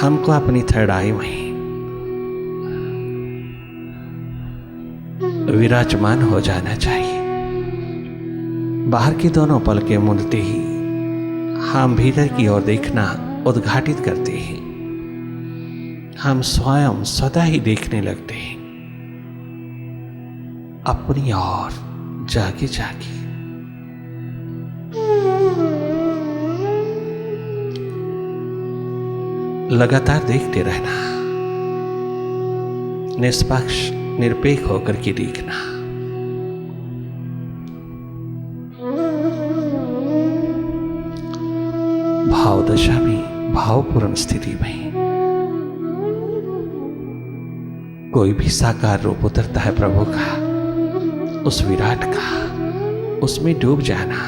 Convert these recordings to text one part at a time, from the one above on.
हमको अपनी थर्ड आई में विराजमान हो जाना चाहिए। बाहर की दोनों पलकें मूंदते ही हम भीतर की ओर देखना उद्घाटित करते हैं। हम स्वयं सदा ही देखने लगते हैं अपनी ओर जागे जागे। लगातार देखते रहना, निष्पक्ष निरपेक्ष होकर के देखना। भाव दशा में, भावपूर्ण स्थिति में कोई भी साकार रूप उतरता है प्रभु का, उस विराट का, उसमें डूब जाना।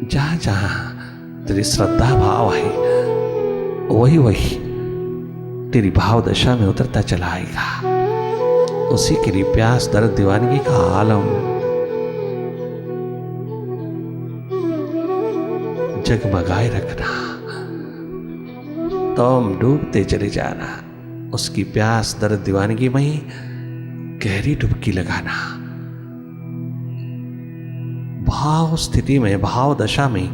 जहां जहां तेरी श्रद्धा भाव है, वही वही तेरी भाव दशा में उतरता चला आएगा। उसी के लिए प्यास, दर्द, दीवानगी का आलम जगमगाए रखना। तुम डूबते चले जाना, उसकी प्यास, दर्द, दीवानगी में ही गहरी डुबकी लगाना। भाव स्थिति में, भाव दशा में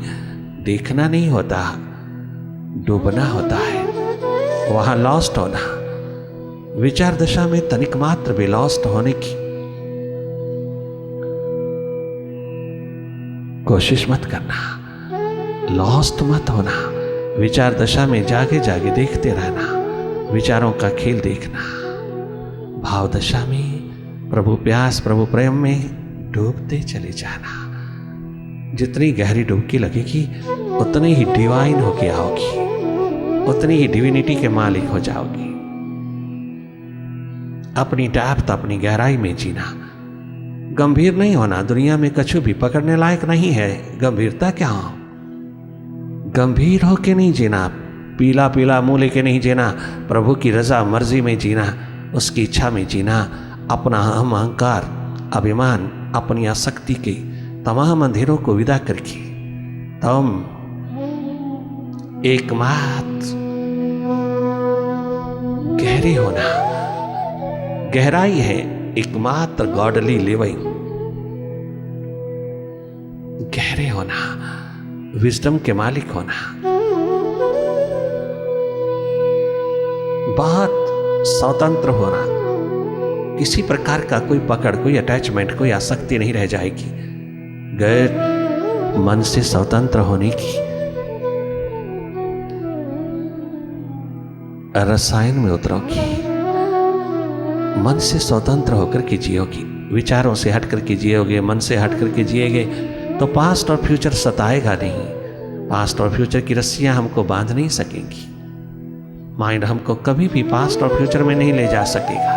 देखना नहीं होता, डूबना होता है। वहां लॉस्ट होना। विचार दशा में तनिक मात्र भी लॉस्ट होने की कोशिश मत करना। लॉस्ट मत होना। विचार दशा में जागे जागे देखते रहना, विचारों का खेल देखना। भाव दशा में प्रभु प्यास, प्रभु प्रेम में डूबते चले जाना। जितनी गहरी डुबकी लगेगी उतनी ही डिवाइन होके आओगी, उतनी ही डिविनिटी के मालिक हो जाओगी। अपनी डेप्थ, अपनी गहराई में जीना। गंभीर नहीं होना। दुनिया में कछु भी पकड़ने लायक नहीं है। गंभीरता क्या हो? गंभीर होके नहीं जीना, पीला पीला मुंह लेके नहीं जीना। प्रभु की रजा मर्जी में जीना, उसकी इच्छा में जीना। अपना अहम, अहंकार, अभिमान, अपनी आसक्ति के तमाम अंधेरों को विदा करके तुम एकमात्र गहरे होना। गहराई है एकमात्र गॉडली लिविंग। गहरे होना, विजडम के मालिक होना। बहुत स्वतंत्र होना। किसी प्रकार का कोई पकड़, कोई अटैचमेंट, कोई आसक्ति नहीं रह जाएगी। गैर मन से स्वतंत्र होने की रसायन में उतरोगी। मन से स्वतंत्र होकर के जियोगी, विचारों से हट करके जियोगे, मन से हट करके जिएगे तो पास्ट और फ्यूचर सताएगा नहीं। पास्ट और फ्यूचर की रस्सियां हमको बांध नहीं सकेंगी। माइंड हमको कभी भी पास्ट और फ्यूचर में नहीं ले जा सकेगा।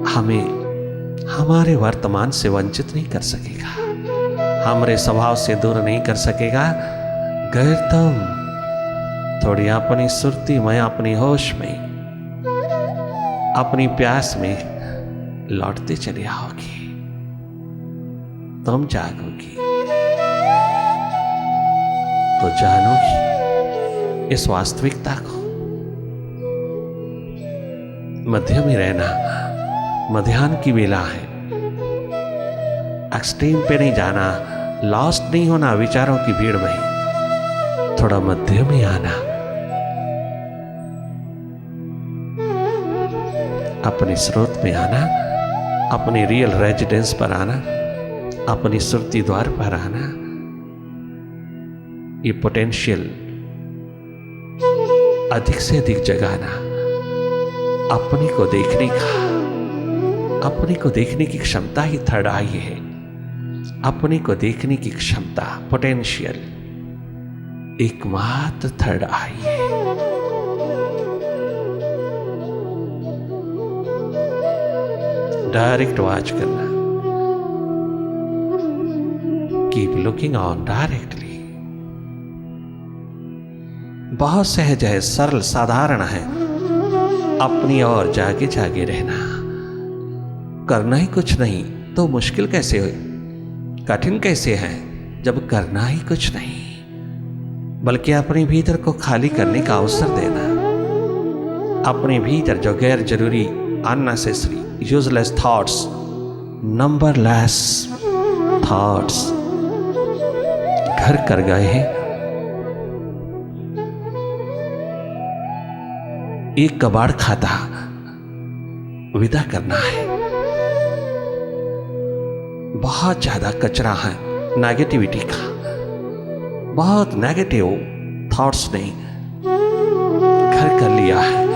हमें हमारे वर्तमान से वंचित नहीं कर सकेगा, हमारे स्वभाव से दूर नहीं कर सकेगा। गैर तुम थोड़ी अपनी सुरती में, अपनी होश में, अपनी प्यास में लौटते चले आओगे। तुम जागोगी तो जानोगी इस वास्तविकता को। मध्य में रहना, मध्याह्न की बेला है। एक्सट्रीम पे नहीं जाना, लॉस्ट नहीं होना विचारों की भीड़ में। थोड़ा मध्य में आना, अपने स्रोत में आना, अपने रियल रेजिडेंस पर आना, अपनी सुरती द्वार पर आना। ये पोटेंशियल अधिक से अधिक जगाना, अपने को देखने का, अपने को देखने की क्षमता ही थर्ड आई है। अपने को देखने की क्षमता, पोटेंशियल एकमात्र थर्ड आई है। डायरेक्ट वॉच करना, कीप लुकिंग ऑन डायरेक्टली। बहुत सहज है, सरल, साधारण है। अपनी ओर जागे जागे रहना। करना ही कुछ नहीं तो मुश्किल कैसे हो, कठिन कैसे है जब करना ही कुछ नहीं। बल्कि अपने भीतर को खाली करने का अवसर देना। अपने भीतर जो गैर जरूरी, unnecessary, useless thoughts, numberless thoughts घर कर गए हैं, एक कबाड़ खाता विदा करना है। बहुत ज्यादा कचरा है नेगेटिविटी का, बहुत नेगेटिव थॉट्स ने घर कर लिया है।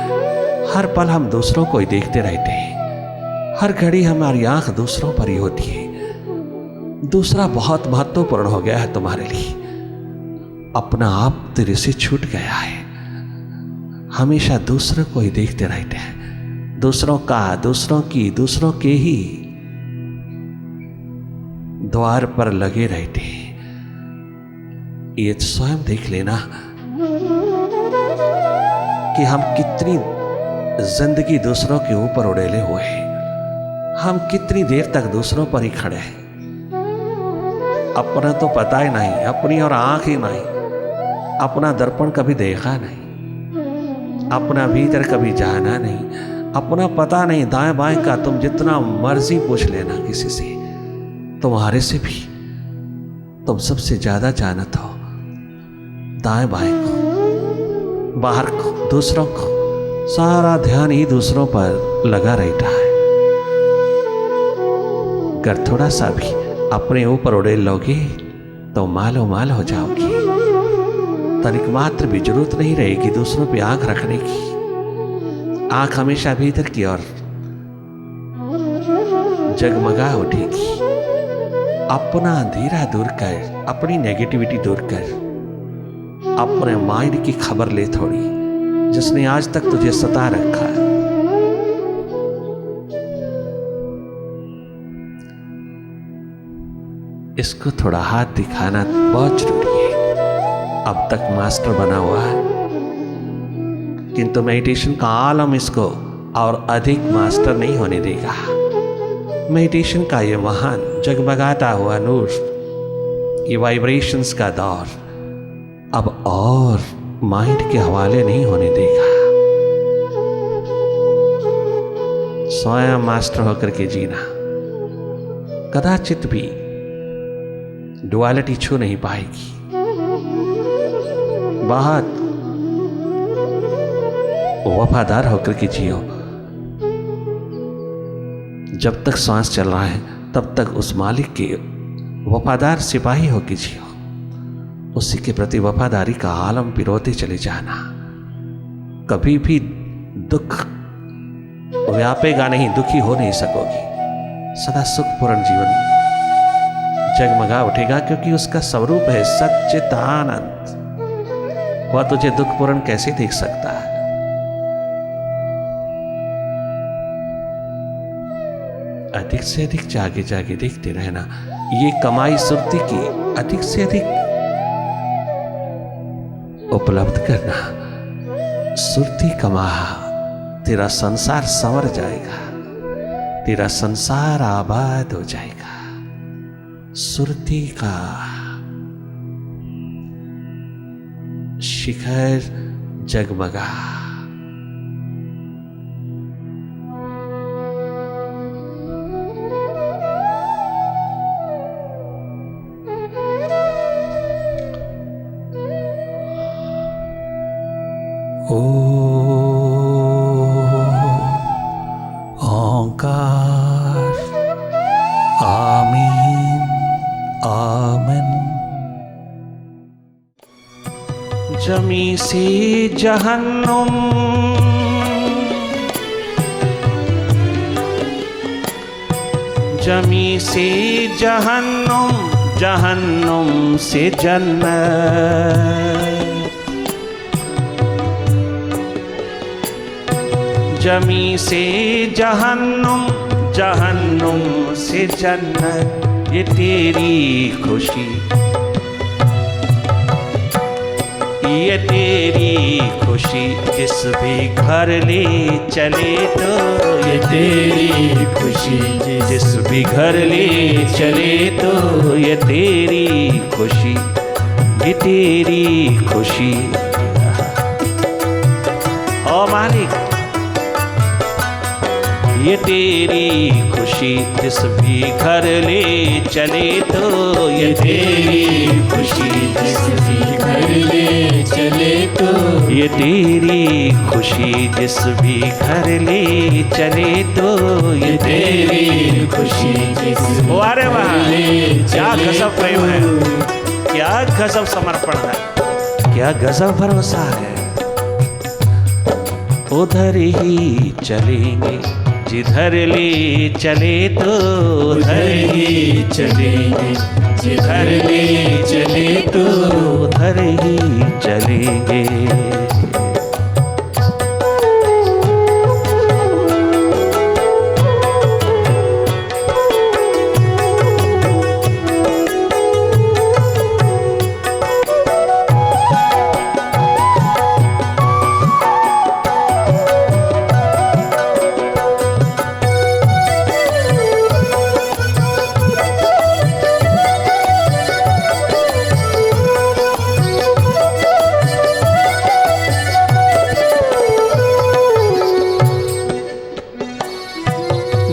हर पल हम दूसरों को ही देखते रहते हैं, हर घड़ी हमारी आंख दूसरों पर ही होती है। दूसरा बहुत महत्वपूर्ण हो गया है तुम्हारे लिए, अपना आप तेरे से छूट गया है। हमेशा दूसरों को ही देखते रहते हैं, दूसरों का, दूसरों की, दूसरों के ही द्वार पर लगे रहते हैं। ये स्वयं देख लेना कि हम कितनी जिंदगी दूसरों के ऊपर उड़ेले हुए हैं, हम कितनी देर तक दूसरों पर ही खड़े हैं। अपना तो पता ही नहीं, अपनी और आंख ही नहीं, अपना दर्पण कभी देखा नहीं, अपना भीतर कभी जाना नहीं, अपना पता नहीं। दाएं बाएं का तुम जितना मर्जी पूछ लेना किसी से, तुम्हारे से भी तुम सबसे ज्यादा जानत हो दाएं बाएं को, बाहर को, दूसरों को। सारा ध्यान ही दूसरों पर लगा रहता है। अगर थोड़ा सा भी अपने ऊपर उड़ेल लोगे तो मालो माल हो जाओगे। तनिक मात्र भी जरूरत नहीं रहेगी दूसरों पे आंख रखने की। आंख हमेशा भीतर की ओर जगमगा उठेगी। अपना अंधेरा दूर कर, अपनी नेगेटिविटी दूर कर, अपने माइंड की खबर ले थोड़ी, जिसने आज तक तुझे सता रखा है। इसको थोड़ा हाथ दिखाना बहुत जरूरी है। अब तक मास्टर बना हुआ है, किंतु मेडिटेशन का आलम इसको और अधिक मास्टर नहीं होने देगा। मेडिटेशन का ये महान जगमगाता हुआ नूर, ये वाइब्रेशंस का दौर अब और माइंड के हवाले नहीं होने देगा। स्वयं मास्टर होकर के जीना। कदाचित भी डुअलिटी छू नहीं पाएगी। बहुत वफादार होकर के जियो। जब तक सांस चल रहा है तब तक उस मालिक के वफादार सिपाही होकर जियो। उसी के प्रति वफादारी का आलम पिरोते चले जाना। कभी भी दुख व्यापेगा नहीं, दुखी हो नहीं सकोगी। सदा सुखपूर्ण जीवन जगमगा उठेगा, क्योंकि उसका स्वरूप है सच्चित आनंद। वह तुझे दुखपूर्ण कैसे देख सकता है? अधिक से अधिक जागे जागे देखते रहना। ये कमाई सुरती की अधिक से अधिक उपलब्ध करना। सुरती कमा, तेरा संसार संवर जाएगा, तेरा संसार आबाद हो जाएगा। सुरती का शिखर जगमगा। ओंकार आमीन आमन। जमी से जहन्नुम, जमी से जहन्नुम, जहन्नुम से जन्नत। जमी से जहन्नुम, जहन्नुम से जन्नत। ये तेरी खुशी, ये तेरी खुशी। जिस भी घर ले चले तो ये तेरी खुशी। जिस भी घर ले चले तो ये तेरी खुशी। ये तेरी खुशी। ओ मालिक, ये तेरी खुशी जिस भी घर ले चले तो, ये तेरी खुशी जिस भी घर ले चले तो, ये तेरी खुशी जिस भी घर ले चले तो, ये तेरी खुशी जिस भी अरे वाह, क्या गजब प्रेम है, क्या गजब समर्पण है, क्या गजब भरोसा है। उधर ही चलेंगे जिधर ले चले तो, उधर ही चलेंगे जिधर ले चले तो, उधर ही चलेंगे।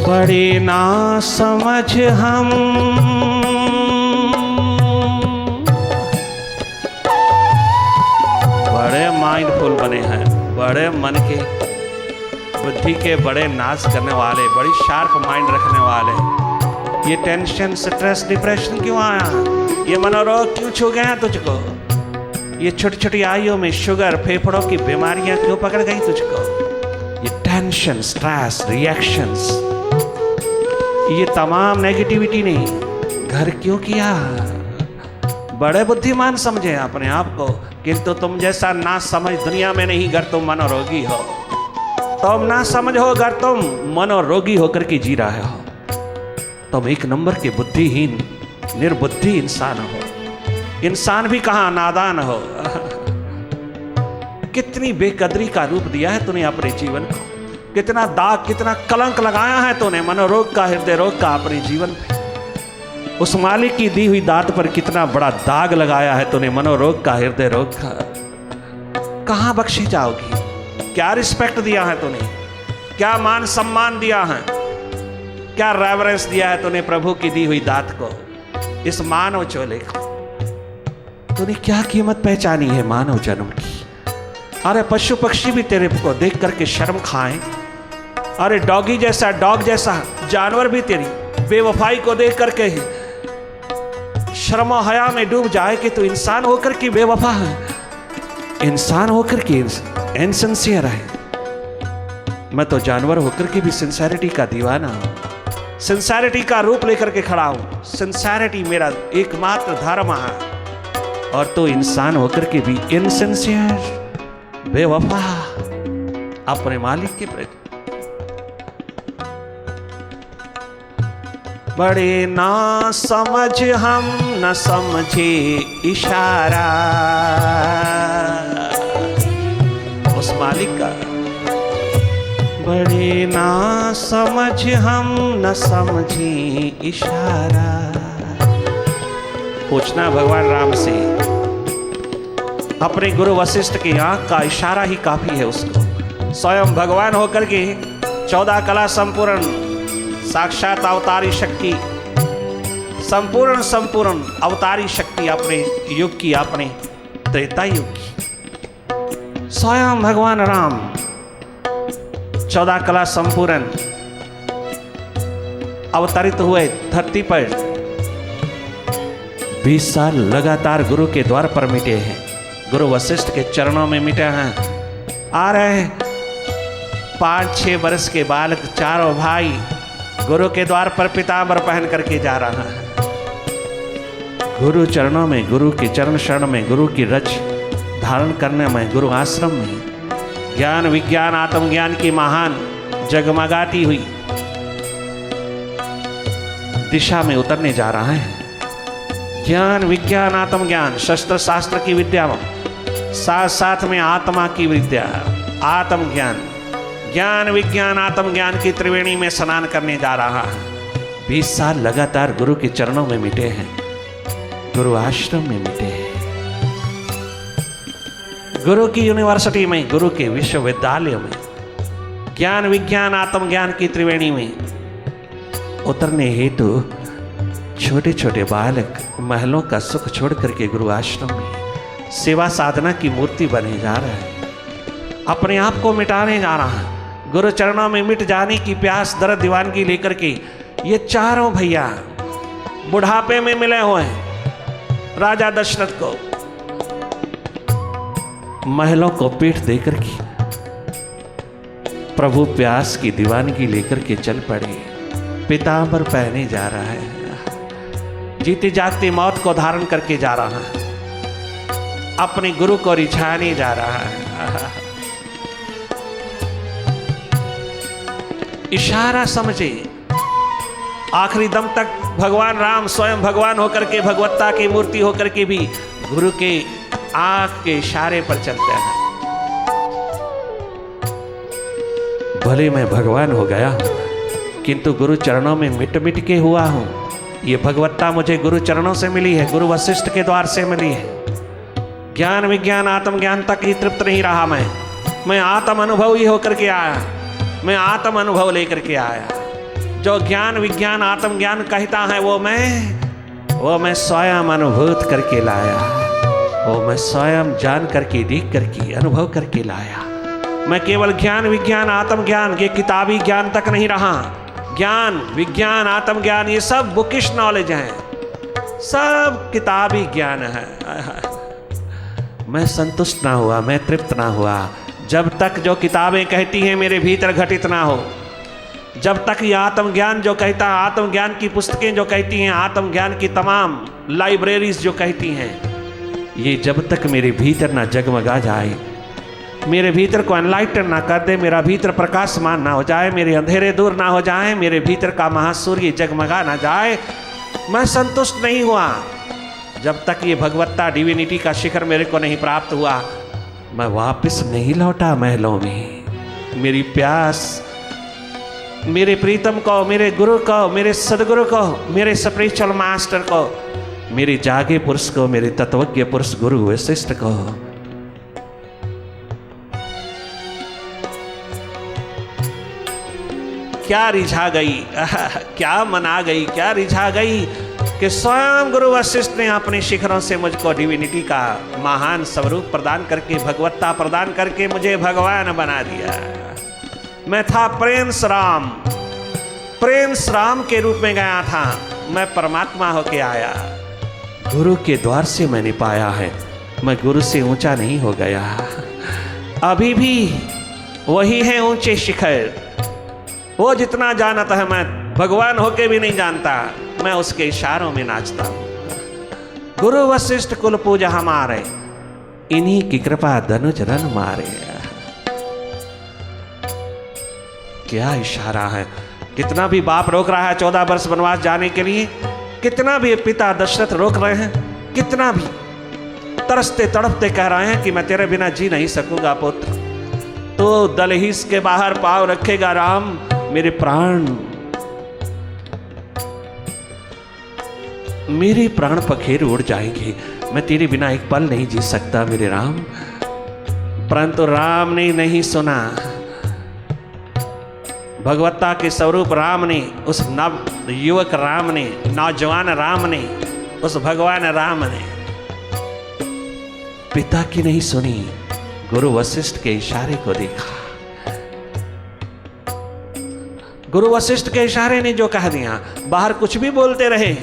बड़े ना समझ हम बड़े माइंडफुल बने हैं, बड़े मन के बुद्धि के बड़े नाश करने वाले, बड़ी शार्प माइंड रखने वाले। ये टेंशन, स्ट्रेस, डिप्रेशन क्यों आया? ये मनोरोग क्यों छू गए हैं तुझको? ये छोटी छोटी आयु में शुगर, फेफड़ों की बीमारियां क्यों पकड़ गई तुझको? ये टेंशन, स्ट्रेस, रिएक्शंस, ये तमाम नेगेटिविटी ने घर क्यों किया? बड़े बुद्धिमान समझे अपने आप को, किंतु तुम जैसा ना समझ दुनिया में नहीं। अगर तुम मनोरोगी हो, तुम ना समझ हो, अगर तुम मनोरोगी होकर के जी रहे हो, तुम एक नंबर के बुद्धिहीन, निर्बुद्धि इंसान हो। इंसान भी कहां, नादान हो। कितनी बेकदरी का रूप दिया है तूने अपने जीवन को, कितना दाग, कितना कलंक लगाया है तूने मनोरोग का, हृदय रोग का अपने जीवन पे। उस मालिक की दी हुई दात पर कितना बड़ा दाग लगाया है तूने मनोरोग का, हृदय रोग का। कहां बख्शी जाओगी? क्या रिस्पेक्ट दिया है तूने? क्या मान सम्मान दिया है? क्या रेवरेंस दिया है तूने प्रभु की दी हुई दात को, इस मानव चोले को? तूने क्या कीमत पहचानी है मानव जन्म की? अरे पशु पक्षी भी तेरे को देख करके शर्म खाएं। अरे डॉगी जैसा, डॉग जैसा जानवर भी तेरी बेवफाई को देख करके शर्म हया में डूब जाए कि तू इंसान होकर के बेवफा है, इंसान होकर के इनसिंसियर है। मैं तो जानवर होकर के भी सिंसेरिटी का दीवाना हूं, सिंसेरिटी का रूप लेकर के खड़ा हूं। सिंसेरिटी मेरा एकमात्र धर्म है, और तो इंसान होकर के भी इनसिंसियर, बेवफा अपने मालिक के प्रति। बड़े ना समझ हम, न समझे इशारा उस मालिक का। बड़े ना समझ हम, न समझे इशारा। पूछना भगवान राम से, अपने गुरु वशिष्ठ की आंख का इशारा ही काफी है उसको। स्वयं भगवान होकर के 14 कला संपूर्ण साक्षात अवतारी शक्ति, संपूर्ण अवतारी शक्ति अपने युग की, अपने त्रेता युग की। स्वयं भगवान राम 14 कला संपूर्ण अवतरित हुए धरती पर। 20 साल लगातार गुरु के द्वार पर मिटे हैं, गुरु वशिष्ठ के चरणों में मिटे हैं। आ रहे 5-6 वर्ष के बालक, चारों भाई गुरु के द्वार पर पीतांबर पहन करके जा रहा है। गुरु चरणों में, गुरु के चरण शरण में, गुरु की रज धारण करने में, गुरु आश्रम में ज्ञान विज्ञान आत्मज्ञान की महान जगमगाती हुई दिशा में उतरने जा रहा है। ज्ञान विज्ञान आत्मज्ञान, शस्त्र शास्त्र की विद्या, साथ साथ में आत्मा की विद्या, आत्मज्ञान, ज्ञान विज्ञान आत्मज्ञान की त्रिवेणी में स्नान करने जा रहा है। 20 साल लगातार गुरु के चरणों में मिटे हैं, गुरु आश्रम में मिटे हैं। गुरु की यूनिवर्सिटी में, गुरु के विश्वविद्यालय में, ज्ञान विज्ञान आत्मज्ञान की त्रिवेणी में उतरने हेतु छोटे छोटे बालक महलों का सुख छोड़ करके गुरु आश्रम में सेवा साधना की मूर्ति बने जा रहे हैं, अपने आप को मिटाने जा रहा है। गुरु चरणों में मिट जाने की प्यास दर्द दीवानगी लेकर के ये चारों भैया बुढ़ापे में मिले हुए हैं राजा दशरथ को, महलों को पीठ देकर के प्रभु प्यास की दीवानगी लेकर के चल पड़े। पीतांबर पहने जा रहा है, जीते जागते मौत को धारण करके जा रहा है, अपने गुरु को रिझाने जा रहा है। इशारा समझे, आखिरी दम तक भगवान राम स्वयं भगवान होकर के, भगवत्ता की मूर्ति होकर के भी गुरु के आंख के इशारे पर चलते हैं। भले मैं भगवान हो गया हूं, किंतु गुरु चरणों में मिट मिट के हुआ हूं। ये भगवत्ता मुझे गुरु चरणों से मिली है, गुरु वशिष्ठ के द्वार से मिली है। ज्ञान विज्ञान आत्मज्ञान तक ही तृप्त नहीं रहा मैं आत्म अनुभव ही होकर के आया, मैं आत्म अनुभव लेकर के आया। जो ज्ञान विज्ञान आत्मज्ञान कहता है वो मैं स्वयं अनुभूत करके लाया, वो मैं स्वयं जान करके देख करके अनुभव करके लाया। मैं केवल ज्ञान विज्ञान आत्मज्ञान ये किताबी ज्ञान तक नहीं रहा। ज्ञान विज्ञान आत्मज्ञान ये सब बुकिश नॉलेज हैं, सब किताबी ज्ञान है। मैं संतुष्ट ना हुआ, मैं तृप्त ना हुआ जब तक जो किताबें कहती हैं मेरे भीतर घटित ना हो, जब तक ये आत्मज्ञान जो कहता है, आत्मज्ञान की पुस्तकें जो कहती हैं, आत्मज्ञान की तमाम लाइब्रेरीज जो कहती हैं, ये जब तक मेरे भीतर ना जगमगा जाए, मेरे भीतर को एनलाइटन ना कर दे, मेरा भीतर प्रकाशमान ना हो जाए, मेरे अंधेरे दूर ना हो जाए, मेरे भीतर का महासूर्य जगमगा ना जाए, मैं संतुष्ट नहीं हुआ। जब तक ये भगवत्ता डिविनिटी का शिखर मेरे को नहीं प्राप्त हुआ, मैं वापस नहीं लौटा महलों में। मेरी प्यास मेरे प्रीतम को, मेरे गुरु को, मेरे सदगुरु को, मेरे स्पिरिचुअल मास्टर को, मेरे जागे पुरुष को, मेरे तत्वज्ञ पुरुष गुरु वशिष्ठ को क्या रिझा गई, क्या मना गई, क्या रिझा गई कि स्वयं गुरु वशिष्ठ ने अपने शिखरों से मुझको डिविनिटी का महान स्वरूप प्रदान करके, भगवत्ता प्रदान करके मुझे भगवान बना दिया। मैं था प्रिंस राम के रूप में गया था, मैं परमात्मा होके आया। गुरु के द्वार से मैंने पाया है, मैं गुरु से ऊंचा नहीं हो गया। अभी भी वही है ऊंचे शिखर। वो जितना जानता है मैं भगवान होके भी नहीं जानता, मैं उसके इशारों में नाचता हूं। गुरु वशिष्ठ कुल पूजा हमारे, इन्हीं की कृपा धनुज रन मारे। क्या इशारा है। कितना भी बाप रोक रहा है 14 वर्ष वनवास जाने के लिए, कितना भी पिता दशरथ रोक रहे हैं, कितना भी तरसते तड़पते कह रहे हैं कि मैं तेरे बिना जी नहीं सकूंगा पुत्र, तो दलहीस के बाहर पांव रखेगा राम, मेरे प्राण पखेर उड़ जाएंगे, मैं तेरे बिना एक पल नहीं जी सकता मेरे राम। परंतु राम ने नहीं सुना। भगवत्ता के स्वरूप राम ने, उस नव युवक राम ने, नौजवान राम ने, उस भगवान राम ने पिता की नहीं सुनी, गुरु वशिष्ठ के इशारे को देखा। गुरु वशिष्ठ के इशारे ने जो कह दिया, बाहर कुछ भी बोलते रहे,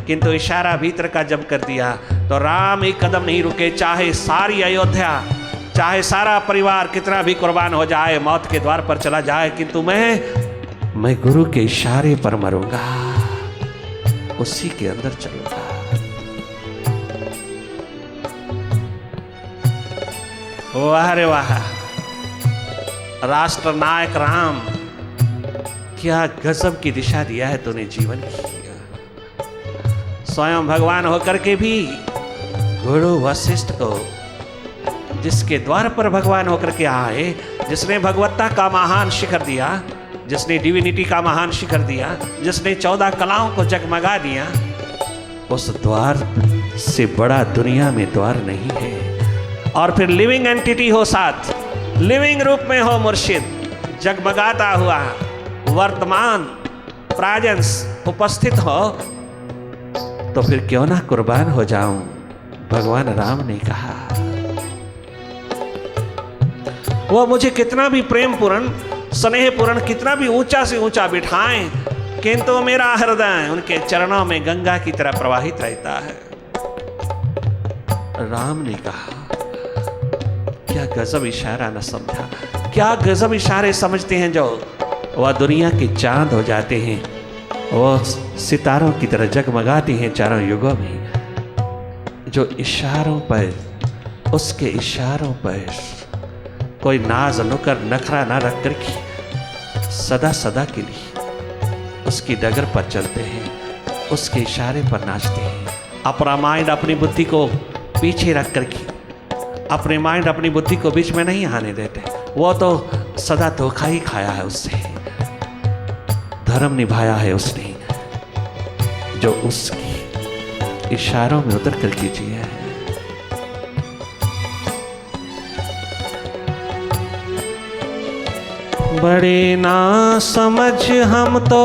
किंतु इशारा भीतर का जब कर दिया तो राम एक कदम नहीं रुके। चाहे सारी अयोध्या, चाहे सारा परिवार कितना भी कुर्बान हो जाए, मौत के द्वार पर चला जाए, किंतु मैं गुरु के इशारे पर मरूंगा, उसी के अंदर चलूंगा। वाह रे वाह, राष्ट्र नायक राम, क्या गजब की दिशा दिया है तूने जीवन की। स्वयं भगवान होकर के भी गुरु वशिष्ठ को, जिसके द्वार पर भगवान होकर के आए, जिसने भगवत्ता का महान शिखर दिया, जिसने डिविनिटी का महान शिखर दिया, जिसने 14 कलाओं को जगमगा दिया, उस द्वार से बड़ा दुनिया में द्वार नहीं है। और फिर लिविंग एंटिटी हो साथ, लिविंग रूप में हो मुर्शिद, जगमगाता हुआ वर्तमान प्रेजेंस उपस्थित हो, तो फिर क्यों ना कुर्बान हो जाऊं। भगवान राम ने कहा, वो मुझे कितना भी प्रेम पूर्ण, स्नेह पूर्ण, कितना भी ऊंचा से ऊंचा बिठाएं, किंतु मेरा हृदय उनके चरणों में गंगा की तरह प्रवाहित रहता है। राम ने कहा, क्या गजब इशारा न समझा, क्या गजब इशारे समझते हैं जो वह दुनिया के चांद हो जाते हैं, वो सितारों की तरह जगमगाते हैं चारों युगों में, जो इशारों पर, उसके इशारों पर कोई नाज नुकर नखरा ना रख कर के सदा सदा के लिए उसकी डगर पर चलते हैं, उसके इशारे पर नाचते हैं। अपना माइंड, अपनी बुद्धि को पीछे रख कर के, अपने माइंड, अपनी बुद्धि को बीच में नहीं आने देते। वो तो सदा धोखा ही खाया है उससे, धर्म निभाया है उसने, जो उसकी इशारों में उतर कर के जिया है। बड़े ना समझ हम तो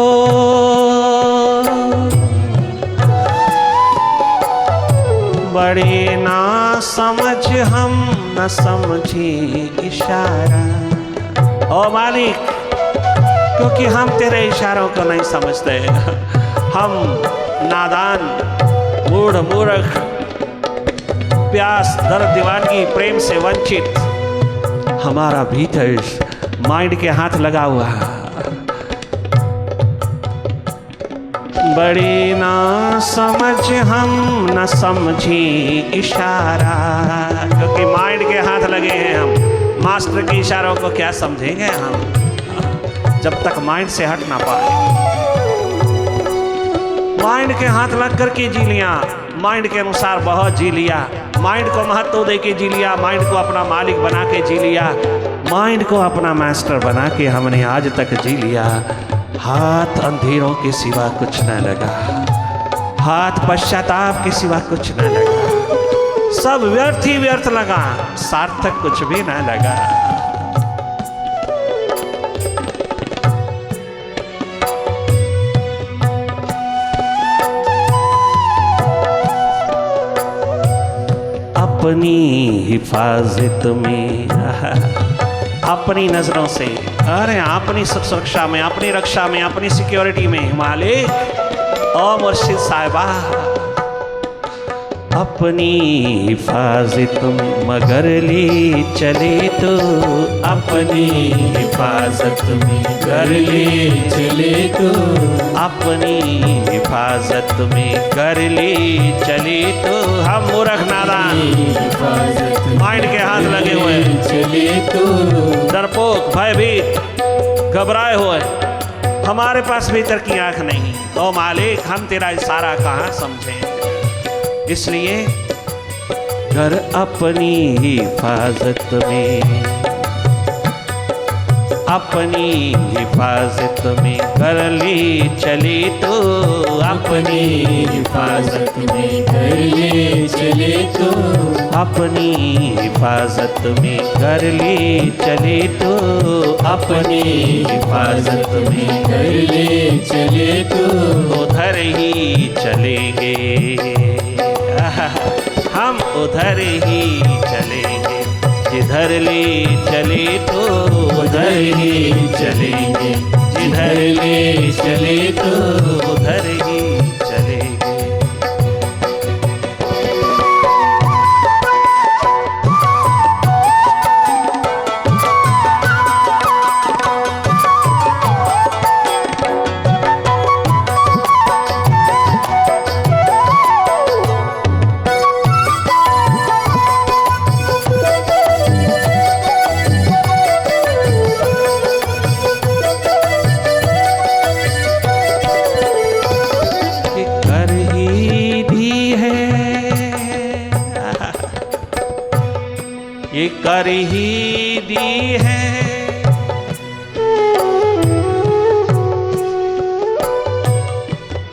बड़े ना समझ हम न समझे इशारा। ओ मालिक, क्योंकि हम तेरे इशारों को नहीं समझते, हम नादान, मूढ़, मूर्ख, प्यास, दर्द, दीवानगी, प्रेम से वंचित, हमारा भीतर माइंड के हाथ लगा हुआ है। बड़ी ना समझ हम न समझी इशारा, क्योंकि माइंड के हाथ लगे हैं हम। मास्टर के इशारों को क्या समझेंगे हम, जब तक माइंड से हट ना पाए। माइंड के हाथ लग करके जी लिया, माइंड के अनुसार बहुत जी लिया, माइंड को महत्व दे के जी लिया, माइंड को अपना मालिक बना के जी लिया, माइंड को अपना मास्टर बना के हमने आज तक जी लिया। हाथ अंधेरों के सिवा कुछ न लगा, हाथ पश्चाताप के सिवा कुछ न लगा, सब व्यर्थ ही व्यर्थ लगा, सार्थक कुछ भी न लगा। अपनी हिफाजत में, अपनी नजरों से, अरे अपनी सुरक्षा में, अपनी रक्षा में, अपनी सिक्योरिटी में मालिक ओ मुर्शिद साहिबा, अपनी हिफाजत में मगर ले चले तो, अपनी हिफाजत में कर ले चले तो, अपनी हिफाजत में कर ले चले तो। हम मूर्ख नादान माइंड के हाथ लगे हुए चले तो, डरपोक, भयभीत, घबराए हुए, हमारे पास भीतर की आंख नहीं। ओ मालिक, हम तेरा इशारा कहाँ समझें। इसलिए घर अपनी हिफाजत में, अपनी हिफाजत में कर ले चले तो, अपनी हिफाजत में कर ले चले तो, अपनी हिफाजत में कर ले चले तो, अपनी हिफाजत में कर ले चले तो, उधर ही चलेंगे हम, उधर ही चलेंगे, जिधर ले चले तो उधर ही चलेंगे, जिधर ले चले तो उधर ही चलेंगे। ये कर ही दी है,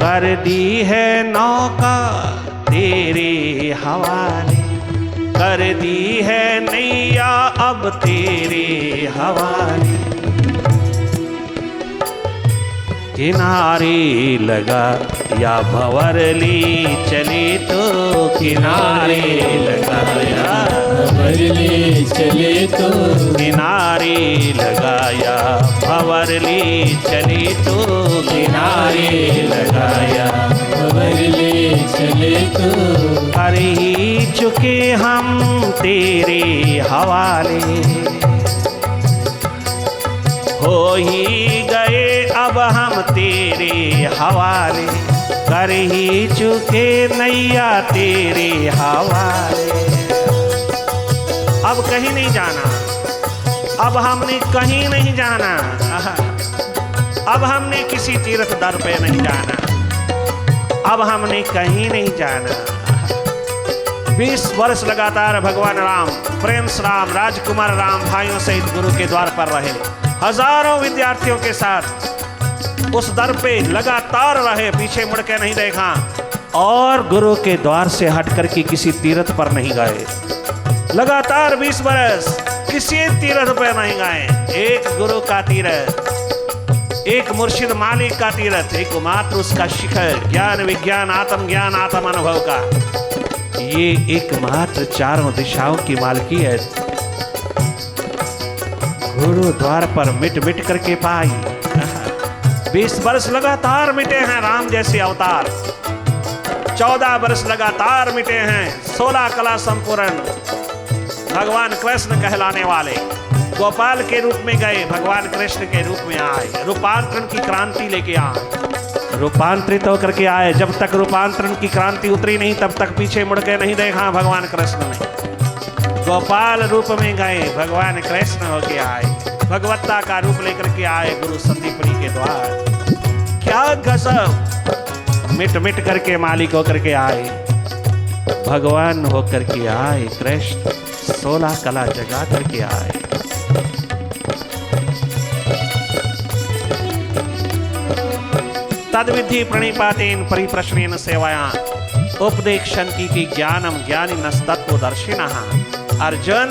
कर दी है नौका तेरे हवाले, कर दी है नैया अब तेरे हवाले। किनारे लगा या भंवर ले चले तो किनारे लगा या भंवर ले चले तो किनारे लगाया भंवर ले चले तो किनारे लगाया भंवर ले चले तो कर ही चुके हम तेरे हवाले। हो ही गए अब हम तेरे हवाले। कर ही चुके नैया तेरे हवाले। अब कहीं नहीं जाना, अब हमने कहीं नहीं जाना, अब हमने किसी तीर्थ दर पे नहीं जाना, अब हमने कहीं नहीं जाना। 20 वर्ष लगातार भगवान राम, प्रिंस राम, राजकुमार राम भाइयों सहित गुरु के द्वार पर रहे। हजारों विद्यार्थियों के साथ उस दर पे लगातार रहे, पीछे मुड़ के नहीं देखा और गुरु के द्वार से हटकर के किसी तीर्थ पर नहीं गए। लगातार 20 वर्ष किसी तीर्थ पर नहीं गए। एक गुरु का तीर्थ, एक मुर्शिद मालिक का तीर्थ, एक मात्र उसका शिखर ज्ञान विज्ञान आत्म अनुभव का। ये एकमात्र चारों दिशाओं की मालकी है। गुरु द्वार पर मिट मिट करके पाई। 20 वर्ष लगातार मिटे हैं राम जैसे अवतार। 14 वर्ष लगातार मिटे हैं 16 कला संपूर्ण भगवान कृष्ण कहलाने वाले। गोपाल के रूप में गए, भगवान कृष्ण के रूप में आए, रूपांतरण की क्रांति लेके आए, रूपांतरित होकर के आए। जब तक रूपांतरण की क्रांति उतरी नहीं तब तक पीछे मुड़ के नहीं देखा भगवान कृष्ण ने। गोपाल रूप में गए, भगवान कृष्ण होके आए, भगवत्ता का रूप लेकर के आए गुरु संदीपनी के द्वार। क्या गजब, मिट मिट करके मालिक होकर के आए, भगवान होकर के आए कृष्ण, 16 कला जगा करके आए। तद्विधि प्रणिपातेन परिप्रश्नेन सेवाया उपदेक्षन्ति की ज्ञानम ज्ञानिनस्तत्त्वदर्शिनः। अर्जुन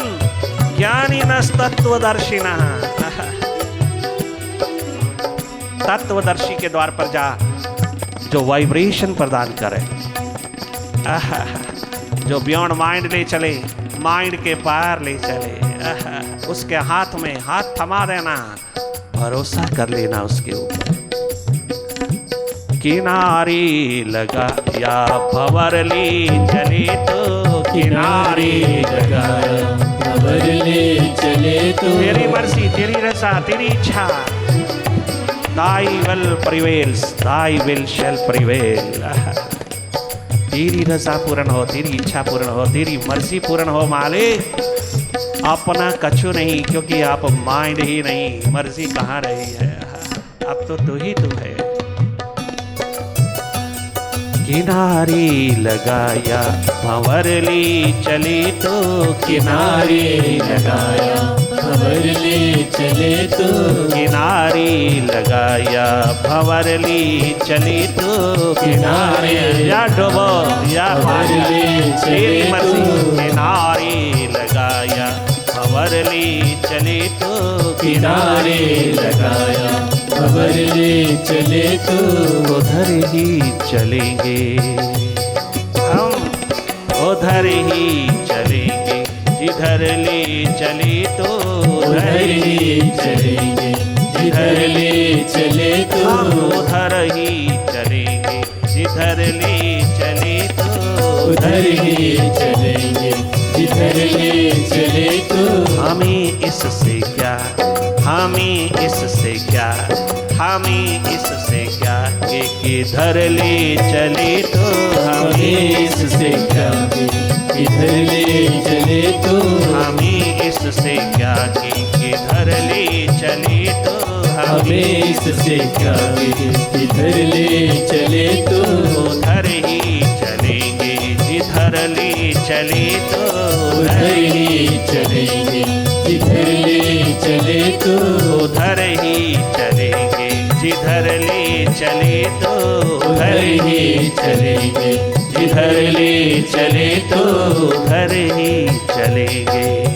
ज्ञानिनस्तत्त्वदर्शिनः, तत्वदर्शी के द्वार पर जा जो वाइब्रेशन प्रदान करे, जो बियॉन्ड माइंड ले चले, माइंड के पार ले चले। उसके हाथ में हाथ थमा देना, भरोसा कर लेना उसके ऊपर। किनारे लगा या भंवर ले चले तो किनारे लगाया भंवर ले चले तो तेरी मर्जी, तेरी रजा, तेरी इच्छा। Thy will prevails, thy will shall prevail। तेरी रजा पूर्ण हो, तेरी इच्छा पूर्ण हो, तेरी मर्जी पूर्ण हो मालिक। अपना कछु नहीं, क्योंकि आप माइंड ही नहीं, मर्जी कहाँ रही है, अब तो तू ही तू है। किनारे लगाया भंवर ले चले तो किनारे लगाया भंवर ले चले तो किनारे लगाया भंवर ले चले तो किनारे या डोबो या भंवर ले चले तेरी मर्जी। तो किनारे लगाया भंवर ले चले तो किनारे लगाया भंवर ले चले तो उधर ही चलेंगे हम, उधर ही चलेंगे जिधर ले चले तो उधर ही चलेंगे जिधर ले चले तो हम उधर ही चलेंगे जिधर ले चले तो उधर ही चलेंगे जिधर ले चले तो हमें इससे क्या, हमें इससे क्या, हमें इससे क्या कि किधर ले चले तो हमें इससे क्या किधर ले चले तो हमें इससे क्या कि किधर ले चले तो हमें इससे क्या किधर ले चले तो उधर ही चलेंगे जिधर ले चले तो उधर ही चलेंगे जिधर ले चले तो उधर ही चलेंगे जिधर ले चले तो उधर ही चलेंगे जिधर ले चले तो उधर ही चलेंगे।